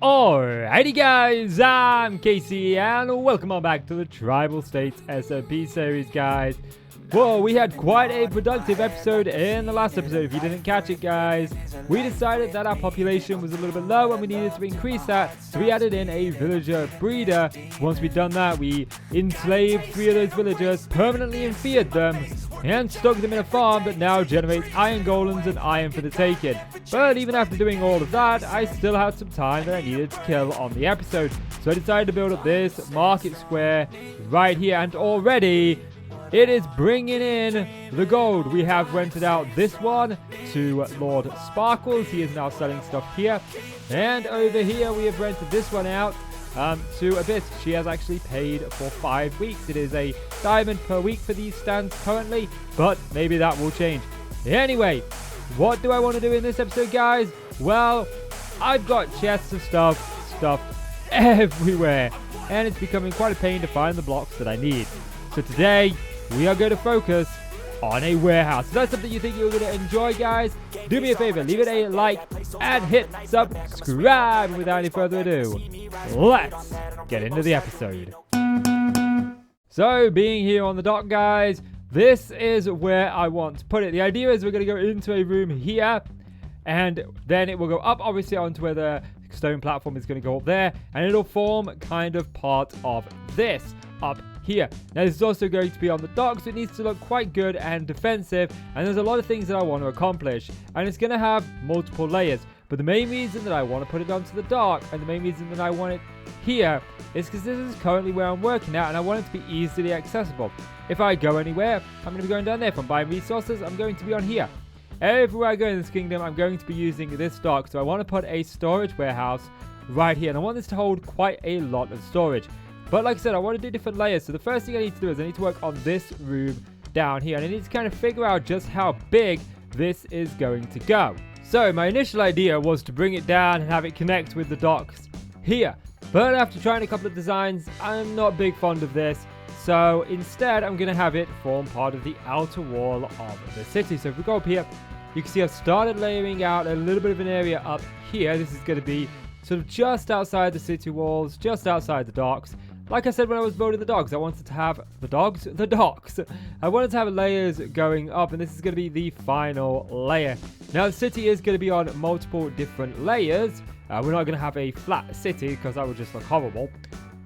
Alrighty guys, I'm Casey and welcome on back to the Tribal States SMP series, guys. Whoa, we had quite a productive episode in the last episode. If you didn't catch it, guys, we decided that our population was a little bit low and we needed to increase that, so we added in a villager breeder. Once we'd done that, we enslaved 3 of those villagers, permanently enfeared them, and stuck them in a farm that now generates iron golems and iron for the taking. But even after doing all of that, I still had some time that I needed to kill on the episode, so I decided to build up this market square right here, and already it is bringing in the gold. We have rented out this one to Lord Sparkles. He is now selling stuff here. And over here we have rented this one out to Abyss. She has actually paid for 5 weeks. It is a diamond per week for these stands currently, but maybe that will change. Anyway, what do I want to do in this episode, guys? Well, I've got chests of stuff everywhere, and it's becoming quite a pain to find the blocks that I need. So today, we are going to focus on a warehouse. If that's something you think you're going to enjoy, guys, do me a favor, leave it a like and hit subscribe. And without any further ado, let's get into the episode. So, being here on the dock, guys, this is where I want to put it. The idea is we're going to go into a room here, and then it will go up, obviously, onto where the stone platform is going to go up there, and it'll form kind of part of this up here. Now this is also going to be on the dock, so it needs to look quite good and defensive, and there's a lot of things that I want to accomplish, and it's going to have multiple layers. But the main reason that I want to put it onto the dock, and the main reason that I want it here, is because this is currently where I'm working at, and I want it to be easily accessible. If I go anywhere, I'm going to be going down there. If I'm buying resources, I'm going to be on here. Everywhere I go in this kingdom, I'm going to be using this dock, so I want to put a storage warehouse right here, and I want this to hold quite a lot of storage. But like I said, I want to do different layers. So the first thing I need to do is I need to work on this room down here. And I need to kind of figure out just how big this is going to go. So my initial idea was to bring it down and have it connect with the docks here. But after trying a couple of designs, I'm not a big fond of this. So instead, I'm going to have it form part of the outer wall of the city. So if we go up here, you can see I've started layering out a little bit of an area up here. This is going to be sort of just outside the city walls, just outside the docks. Like I said when I was building the dogs, I wanted to have the docks. I wanted to have layers going up, and this is going to be the final layer. Now the city is going to be on multiple different layers. We're not going to have a flat city because that would just look horrible.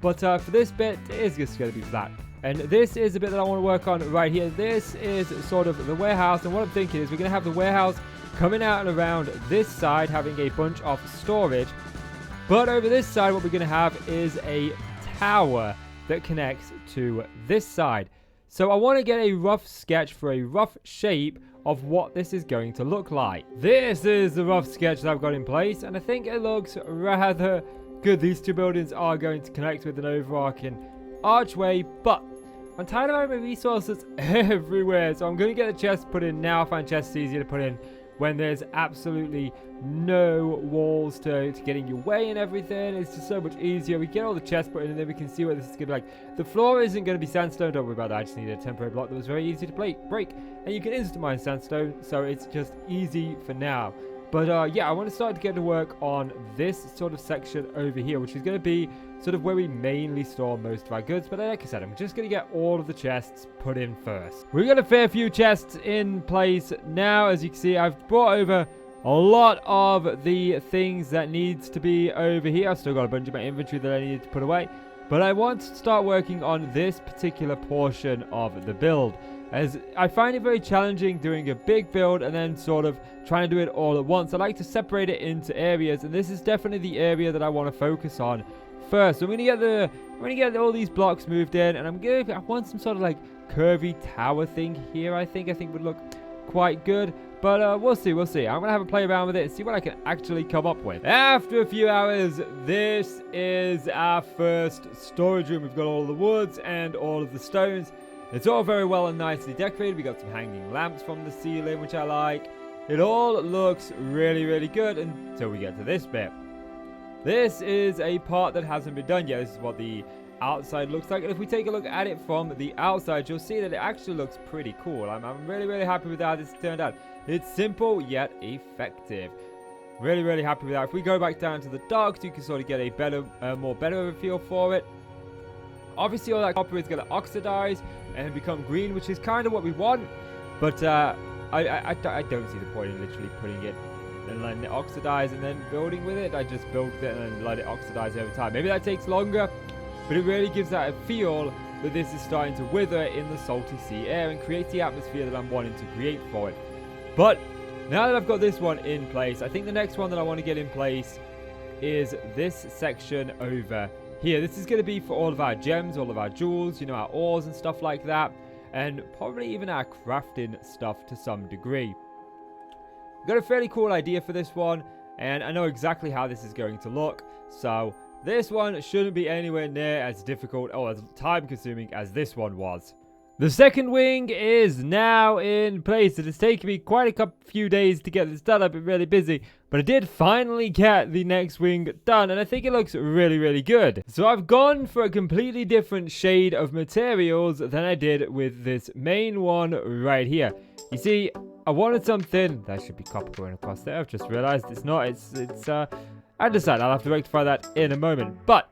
But for this bit, it is just going to be flat. And this is a bit that I want to work on right here. This is sort of the warehouse, and what I'm thinking is we're going to have the warehouse coming out and around this side, having a bunch of storage. But over this side, what we're going to have is a tower that connects to this side. So I want to get a rough sketch for a rough shape of what this is going to look like. This is the rough sketch that I've got in place, and I think it looks rather good. These two buildings are going to connect with an overarching archway, but I'm tired of having my resources everywhere, so I'm going to get the chest put in now. I find chests easier to put in when there's absolutely no walls to get in your way and everything. It's just so much easier. We get all the chests put in, and then we can see what this is going to be like. The floor isn't going to be sandstone, don't worry about that. I just need a temporary block that was very easy to break. And you can instant mine sandstone, so it's just easy for now. But yeah, I want to start to get to work on this sort of section over here, which is going to be sort of where we mainly store most of our goods. But like I said, I'm just going to get all of the chests put in first. We've got a fair few chests in place now. As you can see, I've brought over a lot of the things that needs to be over here. I've still got a bunch of my inventory that I need to put away. But I want to start working on this particular portion of the build, as I find it very challenging doing a big build and then sort of trying to do it all at once. I like to separate it into areas, and this is definitely the area that I want to focus on first. So I'm gonna get all these blocks moved in, and I want some sort of like curvy tower thing here. I think would look quite good. But we'll see. I'm going to have a play around with it and see what I can actually come up with. After a few hours, this is our first storage room. We've got all the woods and all of the stones. It's all very well and nicely decorated. We got some hanging lamps from the ceiling, which I like. It all looks really, really good until we get to this bit. This is a part that hasn't been done yet. This is what the outside looks like, and if we take a look at it from the outside, you'll see that it actually looks pretty cool. I'm really, really happy with how this turned out. It's simple yet effective. Really, really happy with that. If we go back down to the docks, you can sort of get a better, more better of a feel for it. Obviously, all that copper is going to oxidize and become green, which is kind of what we want. But I don't see the point in literally putting it and letting it oxidize and then building with it. I just build it and then let it oxidize over time. Maybe that takes longer, but it really gives that a feel that this is starting to wither in the salty sea air and creates the atmosphere that I'm wanting to create for it. But now that I've got this one in place, I think the next one that I want to get in place is this section over here. This is going to be for all of our gems, all of our jewels, you know, our ores and stuff like that, and probably even our crafting stuff to some degree. I've got a fairly cool idea for this one, and I know exactly how this is going to look, so this one shouldn't be anywhere near as difficult or as time consuming as this one was. The second wing is now in place. It has taken me quite a few days to get this done. I've been really busy, but I did finally get the next wing done, and I think it looks really, really good. So I've gone for a completely different shade of materials than I did with this main one right here. You see, I wanted something that should be copper going across there. I've just realized it's not. I decided I'll have to rectify that in a moment. But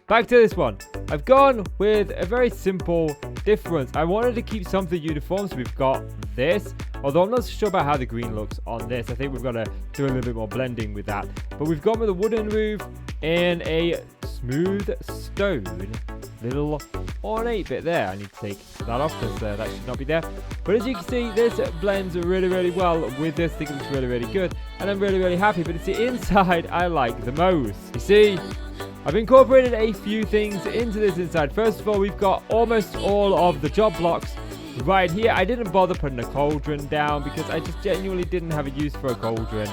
back to this one. I've gone with a very simple difference. I wanted to keep something uniform, so we've got this. Although I'm not so sure about how the green looks on this. I think we've got to do a little bit more blending with that. But we've gone with a wooden roof and a smooth stone little ornate bit there. I need to take that off because that should not be there. But as you can see, this blends really, really well with this. I think it looks really, really good. And I'm really, really happy. But it's the inside I like the most. You see, I've incorporated a few things into this inside. First of all, we've got almost all of the job blocks right here. I didn't bother putting a cauldron down because I just genuinely didn't have a use for a cauldron.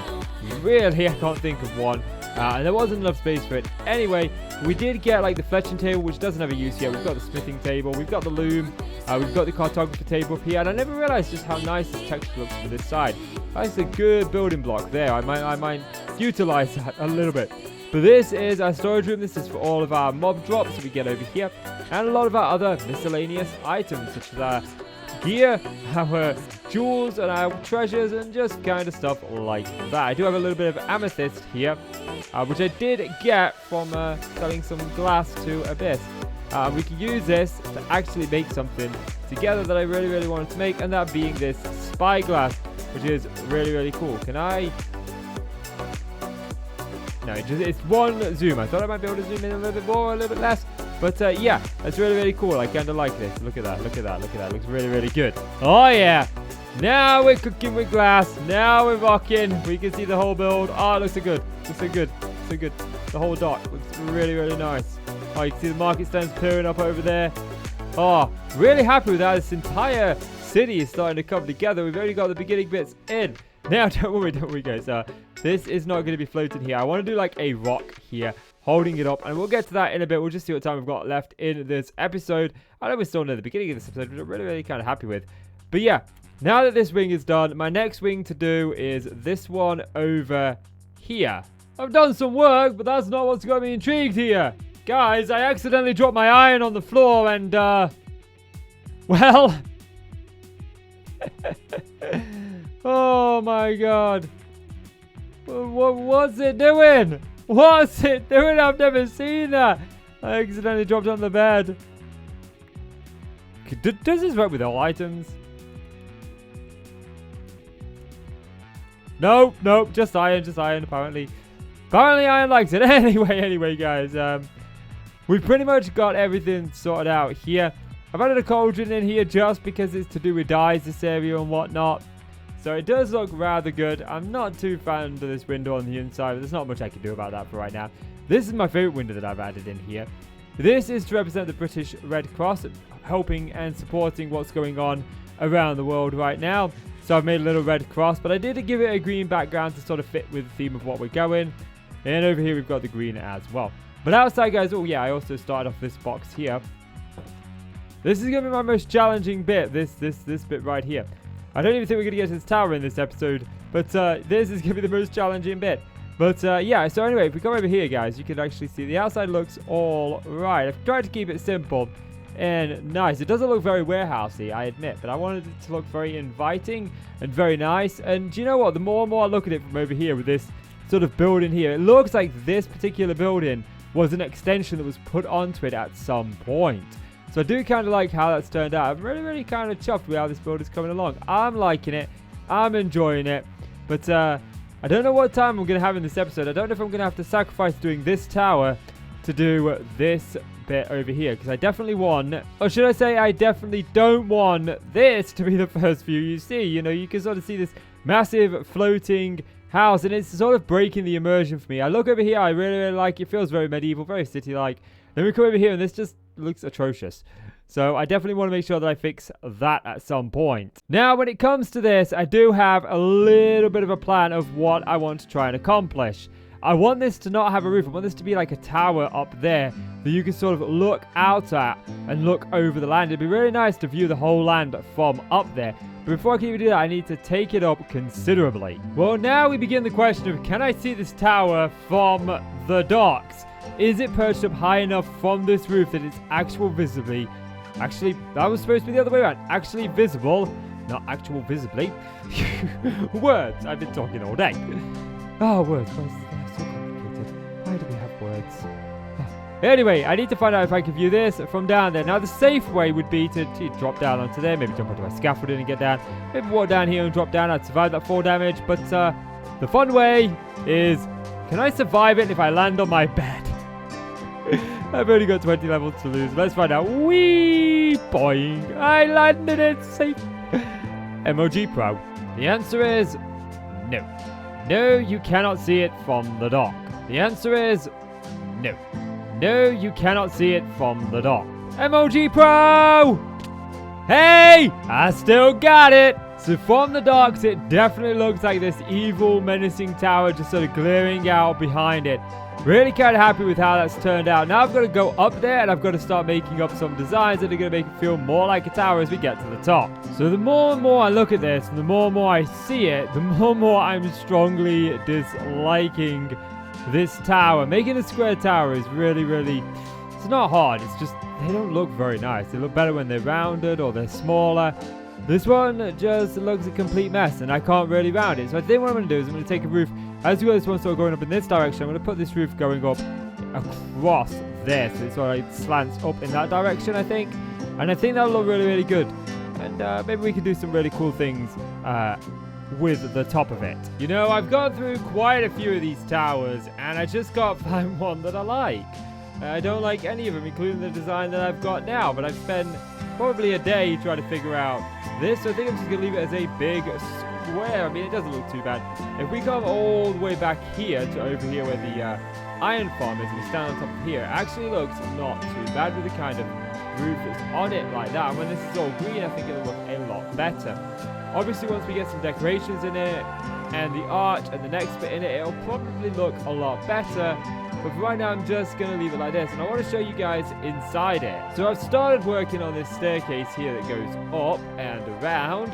Really, I can't think of one. And there wasn't enough space for it. Anyway, we did get like the fletching table, which doesn't have a use yet. We've got the smithing table. We've got the loom. We've got the cartographer table up here. And I never realized just how nice this texture looks for this side. That's a good building block there. I might utilize that a little bit. But this is our storage room. This is for all of our mob drops that we get over here. And a lot of our other miscellaneous items, such as our gear, our jewels, and our treasures, and just kind of stuff like that. I do have a little bit of amethyst here, which I did get from selling some glass to Abyss. We can use this to actually make something together that I really, really wanted to make, and that being this spyglass, which is really, really cool. Can I... No, it's one zoom. I thought I might be able to zoom in a little bit more, a little bit less. But yeah, that's really, really cool. I kind of like this. Look at that. Look at that. Look at that. Looks really, really good. Oh, yeah. Now we're cooking with glass. Now we're rocking. We can see the whole build. Oh, it looks so good. Looks so good. So good. The whole dock looks really, really nice. Oh, you can see the market stands clearing up over there. Oh, really happy with that. This entire city is starting to come together. We've only got the beginning bits in. Now, don't worry, guys. This is not going to be floating here. I want to do like a rock here, holding it up, and we'll get to that in a bit. We'll just see what time we've got left in this episode. I know we're still near the beginning of this episode, which I'm really, really kind of happy with. But yeah, now that this wing is done, my next wing to do is this one over here. I've done some work, but that's not what's got me intrigued here. Guys, I accidentally dropped my iron on the floor and, well... Oh my god. What's it doing? What's it doing? I've never seen that. I accidentally dropped on the bed. Does this work with all items? Nope, just iron, apparently. Apparently iron likes it. Anyway, guys. We've pretty much got everything sorted out here. I've added a cauldron in here just because it's to do with dyes, this area and whatnot. So it does look rather good. I'm not too fan of this window on the inside, but there's not much I can do about that for right now. This is my favorite window that I've added in here. This is to represent the British Red Cross, helping and supporting what's going on around the world right now. So I've made a little red cross, but I did give it a green background to sort of fit with the theme of what we're going. And over here we've got the green as well. But outside, guys, oh yeah, I also started off this box here. This is going to be my most challenging bit, this bit right here. I don't even think we're going to get to this tower in this episode, but this is going to be the most challenging bit. But yeah, so anyway, if we come over here, guys, you can actually see the outside looks all right. I've tried to keep it simple and nice. It doesn't look very warehousey, I admit, but I wanted it to look very inviting and very nice. And do you know what? The more and more I look at it from over here with this sort of building here. It looks like this particular building was an extension that was put onto it at some point. So I do kind of like how that's turned out. I'm really kind of chuffed with how this build is coming along. I'm liking it. I'm enjoying it. But I don't know what time I'm going to have in this episode. I don't know if I'm going to have to sacrifice doing this tower to do this bit over here, because I definitely want, or should I say I definitely don't want this to be the first view you see. You know, you can sort of see this massive floating house, and it's sort of breaking the immersion for me. I look over here, I really like it. It feels very medieval, very city-like. Then we come over here, and this just looks atrocious. So I definitely want to make sure that I fix that at some point. Now, when it comes to this, I do have a little bit of a plan of what I want to try and accomplish. I want this to not have a roof. I want this to be like a tower up there that you can sort of look out at and look over the land. It'd be really nice to view the whole land from up there. But before I can even do that, I need to take it up considerably. Well, now we begin the question of, can I see this tower from the docks? Is it perched up high enough from this roof that it's visibly... Actually, that was supposed to be the other way around. Actually visible, not actual visibly. Words. I've been talking all day. Oh, words. They're so complicated. Why do we have words? Anyway, I need to find out if I can view this from down there. Now, the safe way would be to drop down onto there. Maybe jump onto my scaffolding and get down. Maybe walk down here and drop down. I'd survive that fall damage. But the fun way is, can I survive it if I land on my bed? I've only got 20 levels to lose. Let's find out. Whee! Boing! I landed it safe. MOG Pro. The answer is no. No, you cannot see it from the dock. The answer is no. No, you cannot see it from the dock. MOG Pro! Hey! I still got it! So from the docks, it definitely looks like this evil, menacing tower just sort of glaring out behind it. Really kind of happy with how that's turned out. Now I've got to go up there and I've got to start making up some designs that are going to make it feel more like a tower as we get to the top. So the more and more I look at this and the more and more I see it, the more and more I'm strongly disliking this tower. Making a square tower is really, it's not hard. It's just, they don't look very nice. They look better when they're rounded or they're smaller. This one just looks a complete mess and I can't really round it. So I think what I'm going to do is I'm going to take a roof. As you got this one sort of going up in this direction, I'm going to put this roof going up across there. So it sort of slants up in that direction, I think. And I think that'll look really good. And maybe we can do some really cool things with the top of it. You know, I've gone through quite a few of these towers and I just can't find one that I like. I don't like any of them, including the design that I've got now. But I've spent probably a day trying to figure out this. So I think I'm just going to leave it as a big square. I mean, it doesn't look too bad. If we come all the way back here to over here where the iron farm is, and we stand on top of here, it actually looks not too bad with the kind of roof that's on it like that. And when this is all green, I think it'll look a lot better. Obviously, once we get some decorations in it, and the arch, and the next bit in it, it'll probably look a lot better. But for right now, I'm just going to leave it like this. And I want to show you guys inside it. So I've started working on this staircase here that goes up and around.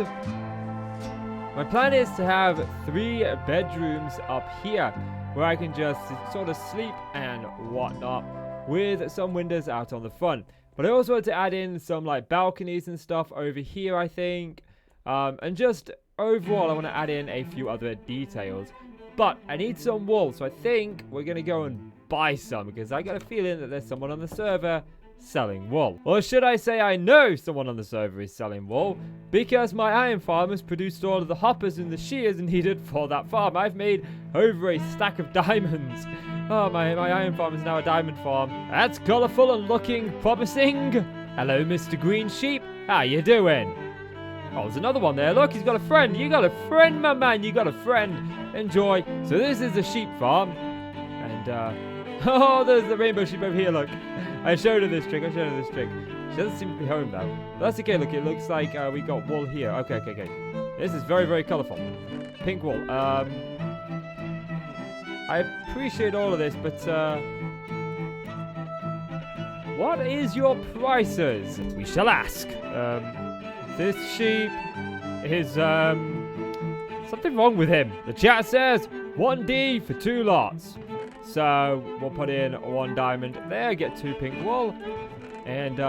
My plan is to have 3 bedrooms up here where I can just sort of sleep and whatnot with some windows out on the front. But I also want to add in some like balconies and stuff over here, I think. And just overall, I want to add in a few other details. But I need some wool, so I think we're going to go and buy some because I got a feeling that there's someone on the server selling wool. Or should I say I know someone on the server is selling wool because my iron farm has produced all of the hoppers and the shears needed for that farm. I've made over a stack of diamonds. Oh, my iron farm is now a diamond farm. That's colourful and looking promising. Hello, Mr. Green Sheep. How you doing? Oh, there's another one there. Look, he's got a friend. You got a friend, my man. You got a friend. Enjoy. So this is the sheep farm. And, oh, there's the rainbow sheep over here, look. I showed her this trick. She doesn't seem to be home, though. But that's okay. Look, it looks like we got wool here. Okay. This is very colourful. Pink wool. I appreciate all of this, but, what is your prices? We shall ask. This sheep is, something wrong with him. The chat says 1D for 2 lots. So we'll put in 1 diamond there, get 2 pink wool. And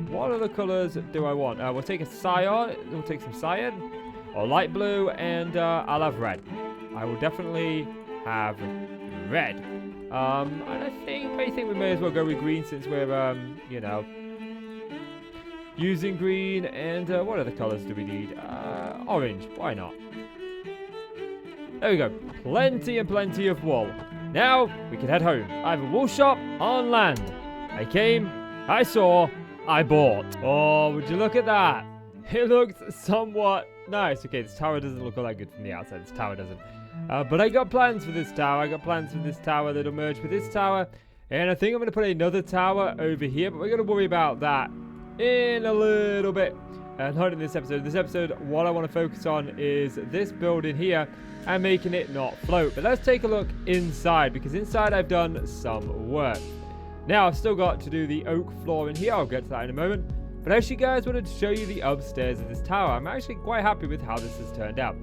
what other colors do I want? We'll take a cyan. We'll take some cyan or light blue, and I'll have red. I will definitely have red. And I think we may as well go with green since we're, you know, using green. And what other colors do we need? Orange. Why not? There we go. Plenty and plenty of wool. Now we can head home. I have a wool shop on land. I came, I saw, I bought. Oh, would you look at that? It looks somewhat nice. Okay, this tower doesn't look all that good from the outside. This tower doesn't. But I got plans for this tower. I got plans for this tower that'll merge with this tower. And I think I'm going to put another tower over here. But we're going to worry about that in a little bit. Not in this episode. This episode, what I want to focus on is this building here and making it not float. But let's take a look inside, because inside I've done some work. Now, I've still got to do the oak floor in here. I'll get to that in a moment. But I actually, guys, wanted to show you the upstairs of this tower. I'm actually quite happy with how this has turned out.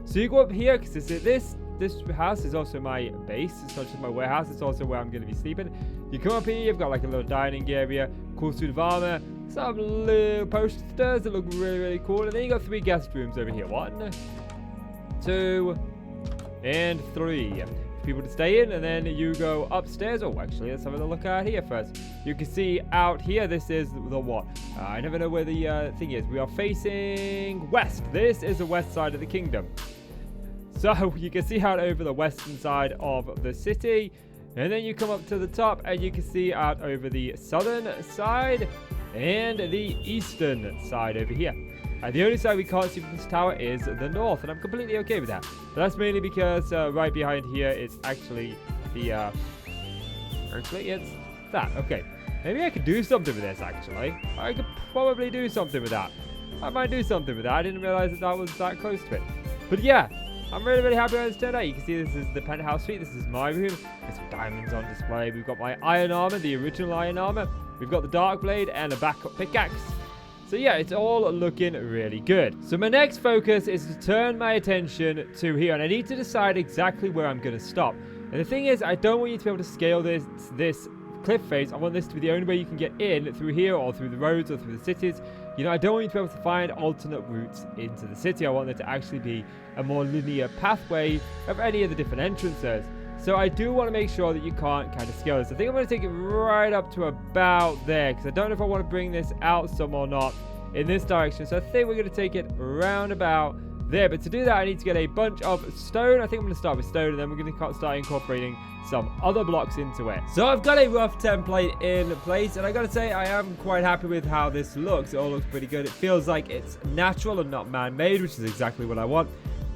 So you go up here, because this house is also my base. It's not just my warehouse. It's also where I'm going to be sleeping. You come up here, you've got like a little dining area, cool suit of armor, some little posters that look really, really cool. And then you got 3 guest rooms over here. 1, 2, and 3. People to stay in, and then you go upstairs. Oh, actually, let's have a look out here first. You can see out here, this is the what? I never know where the thing is. We are facing west. This is the west side of the kingdom. So you can see out over the western side of the city, and then you come up to the top and you can see out over the southern side and the eastern side over here. And the only side we can't see from this tower is the north, and I'm completely okay with that. But that's mainly because right behind here is actually the actually it's that. Okay, maybe I could do something with this. Actually, I could probably do something with that. I might do something with that. I didn't realize that was that close to it. But yeah, I'm really, really happy how this turned out. You can see this is the penthouse suite. This is my room. There's some diamonds on display. We've got my iron armor, the original iron armor. We've got the dark blade and a backup pickaxe. So yeah, it's all looking really good. So my next focus is to turn my attention to here. And I need to decide exactly where I'm going to stop. And the thing is, I don't want you to be able to scale this cliff face. I want this to be the only way you can get in through here or through the roads or through the cities. You know, I don't want you to be able to find alternate routes into the city. I want there to actually be a more linear pathway of any of the different entrances. So I do want to make sure that you can't kind of scale this. I think I'm going to take it right up to about there, because I don't know if I want to bring this out some or not in this direction. So I think we're going to take it round about there. But to do that, I need to get a bunch of stone. I think I'm going to start with stone, and then we're going to start incorporating some other blocks into it. So I've got a rough template in place, and I got to say I am quite happy with how this looks. It all looks pretty good. It feels like it's natural and not man-made, which is exactly what I want.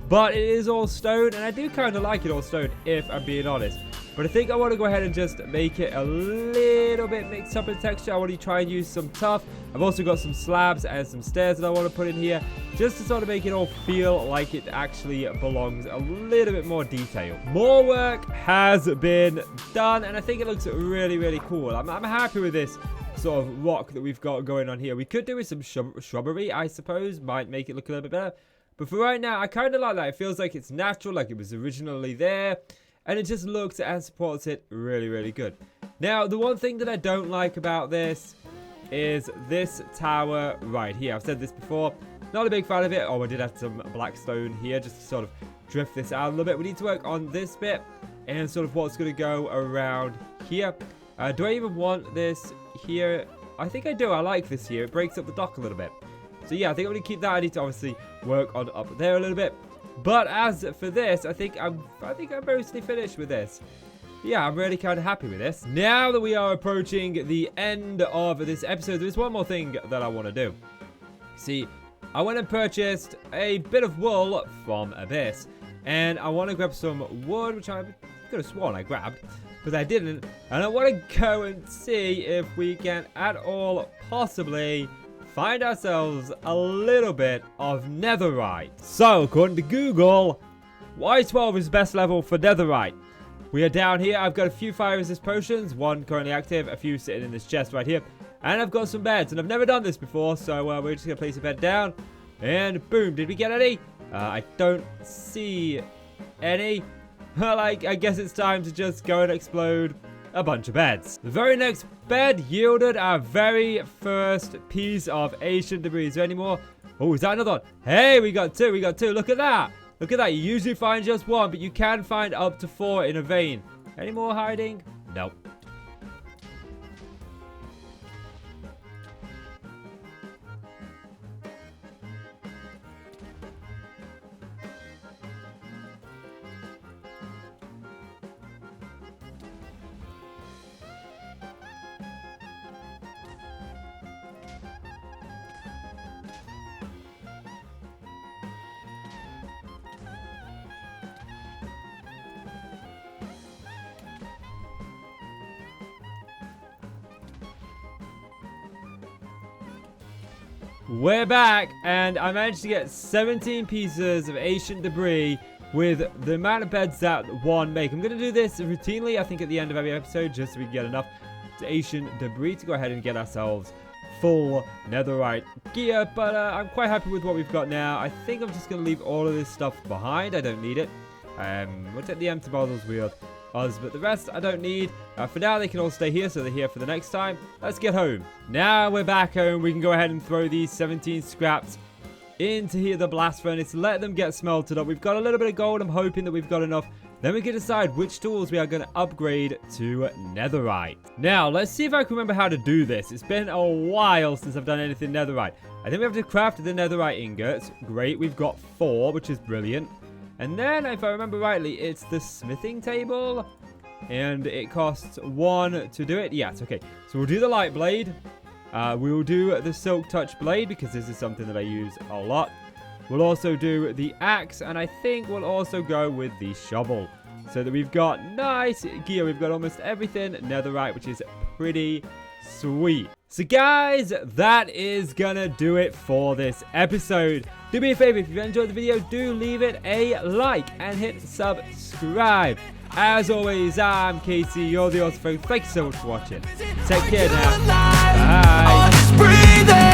But it is all stone, and I do kind of like it all stone, if I'm being honest. But I think I want to go ahead and just make it a little bit mixed up in texture. I want to try and use some tuff. I've also got some slabs and some stairs that I want to put in here, just to sort of make it all feel like it actually belongs a little bit more detail. More work has been done, and I think it looks really, really cool. I'm happy with this sort of rock that we've got going on here. We could do with some shrubbery, I suppose. Might make it look a little bit better. But for right now, I kind of like that. It feels like it's natural, like it was originally there. And it just looks and supports it really, really good. Now, the one thing that I don't like about this is this tower right here. I've said this before. Not a big fan of it. Oh, I did have some black stone here just to sort of drift this out a little bit. We need to work on this bit and sort of what's going to go around here. Do I even want this here? I think I do. I like this here. It breaks up the dock a little bit. So yeah, I think I'm going to keep that. I need to obviously work on up there a little bit. But as for this, I think I'm mostly finished with this. Yeah, I'm really kind of happy with this. Now that we are approaching the end of this episode, there's one more thing that I want to do. See, I went and purchased a bit of wool from Abyss. And I want to grab some wood, which I could have sworn I grabbed, but I didn't. And I want to go and see if we can at all possibly find ourselves a little bit of netherite. So, according to Google, Y12 is the best level for netherite. We are down here. I've got a few fire resist potions, one currently active, a few sitting in this chest right here. And I've got some beds, and I've never done this before, so we're just going to place a bed down. And boom, did we get any? I don't see any. Well, I guess it's time to just go and explode a bunch of beds. The very next bed yielded our very first piece of ancient debris. Is there any more? Oh, is that another one? Hey, we got two. Look at that. Look at that. You usually find just one, but you can find up to 4 in a vein. Any more hiding? Nope. We're back, and I managed to get 17 pieces of ancient debris with the amount of beds that one make. I'm going to do this routinely, I think, at the end of every episode, just so we can get enough ancient debris to go ahead and get ourselves full netherite gear. But I'm quite happy with what we've got now. I think I'm just going to leave all of this stuff behind. I don't need it. We'll take the empty bottles with us, but the rest I don't need. For now, they can all stay here, so they're here for the next time. Let's get home. Now we're back home. We can go ahead and throw these 17 scraps into here, the blast furnace. Let them get smelted up. We've got a little bit of gold. I'm hoping that we've got enough. Then we can decide which tools we are going to upgrade to netherite. Now, let's see if I can remember how to do this. It's been a while since I've done anything netherite. I think we have to craft the netherite ingots. Great, we've got 4, which is brilliant. And then, if I remember rightly, it's the smithing table. And it costs 1 to do it. Yes, okay. So we'll do the light blade. We will do the silk touch blade, because this is something that I use a lot. We'll also do the axe, and I think we'll also go with the shovel. So that we've got nice gear. We've got almost everything netherite, which is pretty sweet. So guys, that is gonna do it for this episode. Do me a favor, if you've enjoyed the video, do leave it a like and hit subscribe. As always, I'm Casey, you're the awesome folks. Thank you so much for watching. Take care now. Bye.